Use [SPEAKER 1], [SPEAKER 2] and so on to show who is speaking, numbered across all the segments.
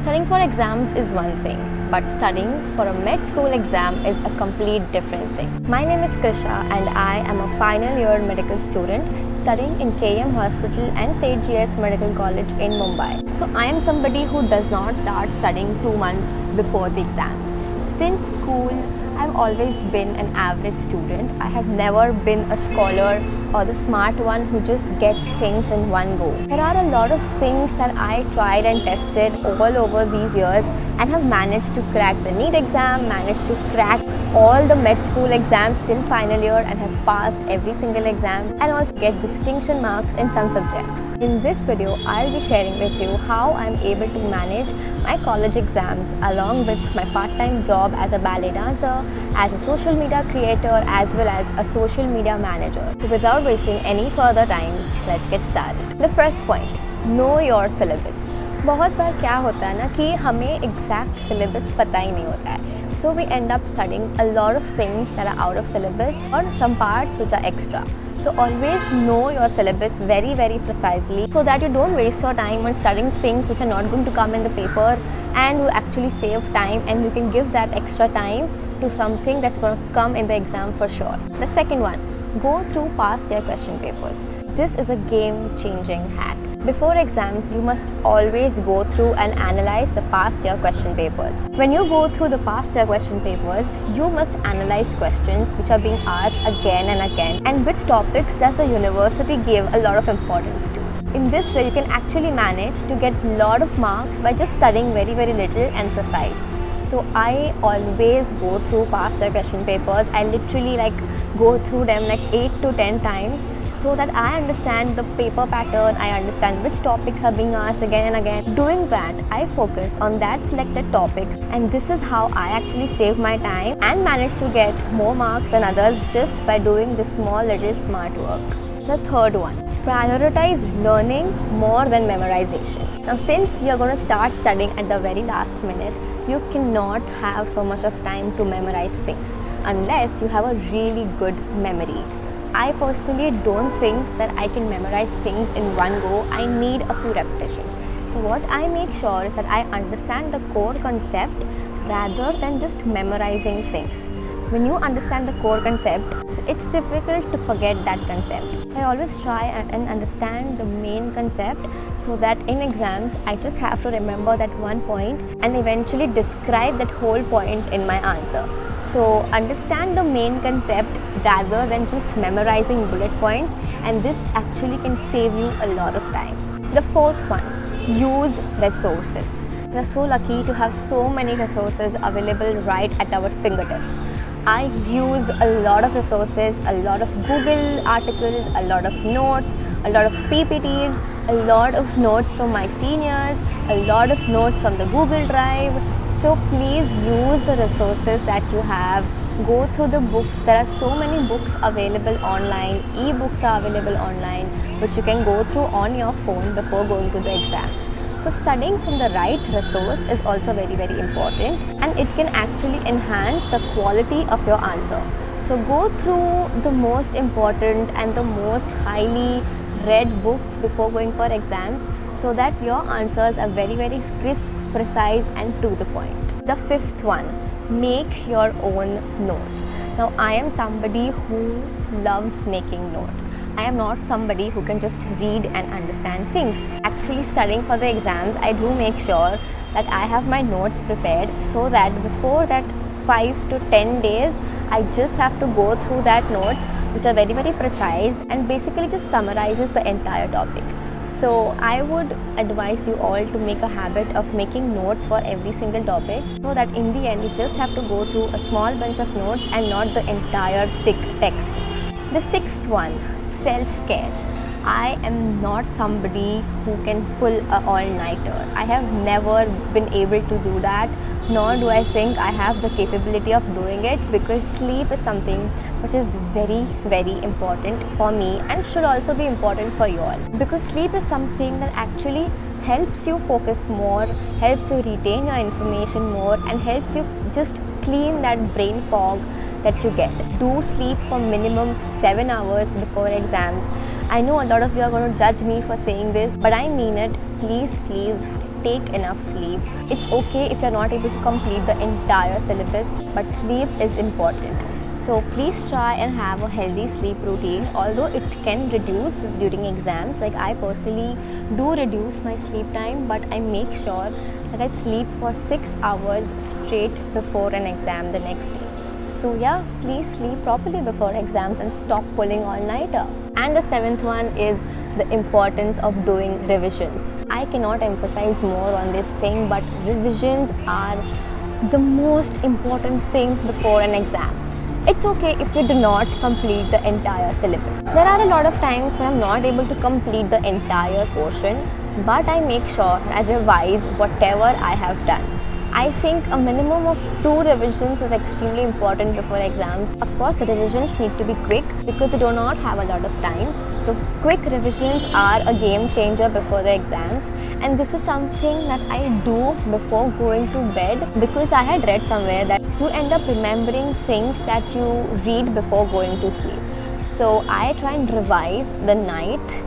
[SPEAKER 1] Studying for exams is one thing, but studying for a med school exam is a complete different thing. My name is Krisha and I am a final year medical student studying in KM Hospital and St. GS Medical College in Mumbai. So I am somebody who does not start studying 2 months before the exams. Since school, I've always been an average student. I have never been a scholar or the smart one who just gets things in one go. There are a lot of things that I tried and tested all over these years and have managed to crack the NEET exam, managed to crack all the med school exams till final year and have passed every single exam and also get distinction marks in some subjects. In this video, I'll be sharing with you how I'm able to manage my college exams along with my part-time job as a ballet dancer, as a social media creator, as well as a social media manager. So without wasting any further time, let's get started. The first point, know your syllabus. बहुत बार क्या होता है ना कि हमें exact syllabus पता ही नहीं होता है. So we end up studying a lot of things that are out of syllabus or some parts which are extra. So always know your syllabus very precisely so that you don't waste your time on studying things which are not going to come in the paper, and you actually save time and you can give that extra time to something that's going to come in the exam for sure. The second one, go through past year question papers. This is a game-changing hack. Before exams, you must always go through and analyze the past year question papers. When you go through the past year question papers, you must analyze questions which are being asked again and again, and which topics does the university give a lot of importance to. In this way, you can actually manage to get a lot of marks by just studying very little and precise. So I always go through past year question papers. I literally go through them 8 to 10 times, so that I understand the paper pattern, I understand which topics are being asked again and again. Doing that, I focus on that selected topics, and this is how I actually save my time and manage to get more marks than others just by doing this small little smart work. The third one, prioritize learning more than memorization. Now since you're going to start studying at the very last minute, you cannot have so much of time to memorize things unless you have a really good memory. I personally don't think that I can memorize things in one go. I need a few repetitions. So what I make sure is that I understand the core concept rather than just memorizing things. When you understand the core concept, it's difficult to forget that concept. So I always try and understand the main concept so that in exams, I just have to remember that one point and eventually describe that whole point in my answer. So understand the main concept rather than just memorizing bullet points, and this actually can save you a lot of time. The fourth one, use resources. We are so lucky to have so many resources available right at our fingertips. I use a lot of resources, a lot of Google articles, a lot of notes, a lot of PPTs, a lot of notes from my seniors, a lot of notes from the Google Drive. So please use the resources that you have. Go through the books. There are so many books available online. E-books are available online, which you can go through on your phone before going to the exams. So studying from the right resource is also very important, and it can actually enhance the quality of your answer. So go through the most important and the most highly read books before going for exams so that your answers are very crisp, precise and to the point. The fifth one, make your own notes. Now I am somebody who loves making notes. I am not somebody who can just read and understand things. Actually studying for the exams, I do make sure that I have my notes prepared so that before that 5 to 10 days, I just have to go through that notes which are very precise and basically just summarizes the entire topic. So I would advise you all to make a habit of making notes for every single topic so that in the end you just have to go through a small bunch of notes and not the entire thick textbooks. The sixth one, self-care. I am not somebody who can pull an all-nighter. I have never been able to do that, nor do I think I have the capability of doing it, because sleep is something which is very important for me and should also be important for you all. Because sleep is something that actually helps you focus more, helps you retain your information more, and helps you just clean that brain fog that you get. Do sleep for minimum 7 hours before exams. I know a lot of you are going to judge me for saying this, but I mean it. Please take enough sleep. It's okay if you're not able to complete the entire syllabus, but sleep is important. So please try and have a healthy sleep routine, although it can reduce during exams. Like I personally do reduce my sleep time, but I make sure that I sleep for 6 hours straight before an exam the next day. So yeah, please sleep properly before exams and stop pulling all-nighter. And the seventh one is the importance of doing revisions. I cannot emphasize more on this thing, but revisions are the most important thing before an exam. It's okay if we do not complete the entire syllabus. There are a lot of times when I'm not able to complete the entire portion, but I make sure I revise whatever I have done. I think a minimum of 2 revisions is extremely important before exams. Of course, the revisions need to be quick because they do not have a lot of time. The quick revisions are a game changer before the exams, and this is something that I do before going to bed because I had read somewhere that you end up remembering things that you read before going to sleep. So I try and revise the night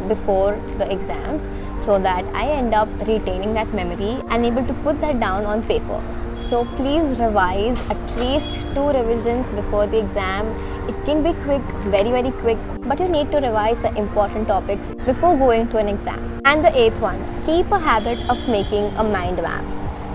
[SPEAKER 1] before the exams so that I end up retaining that memory and able to put that down on paper. So please revise at least 2 revisions before the exam. It can be quick, very quick, but you need to revise the important topics before going to an exam. And the 8th one, keep a habit of making a mind map.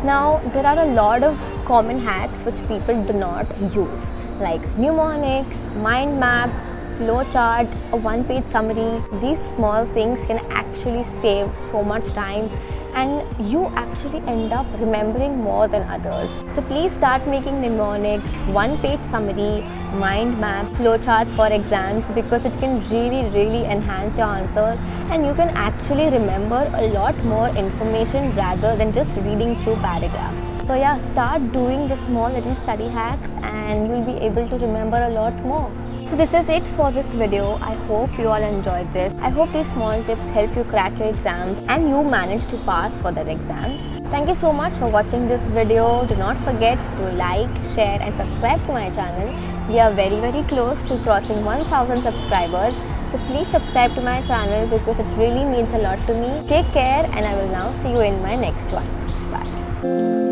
[SPEAKER 1] Now there are a lot of common hacks which people do not use, like mnemonics, mind map, flowchart, a 1-page summary. These small things can actually save so much time and you actually end up remembering more than others. So please start making mnemonics, 1-page summary, mind map, flowcharts for exams because it can really enhance your answer and you can actually remember a lot more information rather than just reading through paragraphs. So yeah, start doing the small little study hacks and you'll be able to remember a lot more. So this is it for this video. I hope you all enjoyed this. I hope these small tips help you crack your exams and you manage to pass for that exam. Thank you so much for watching this video. Do not forget to like, share and subscribe to my channel. We are very close to crossing 1000 subscribers. So please subscribe to my channel because it really means a lot to me. Take care and I will now see you in my next one. Bye.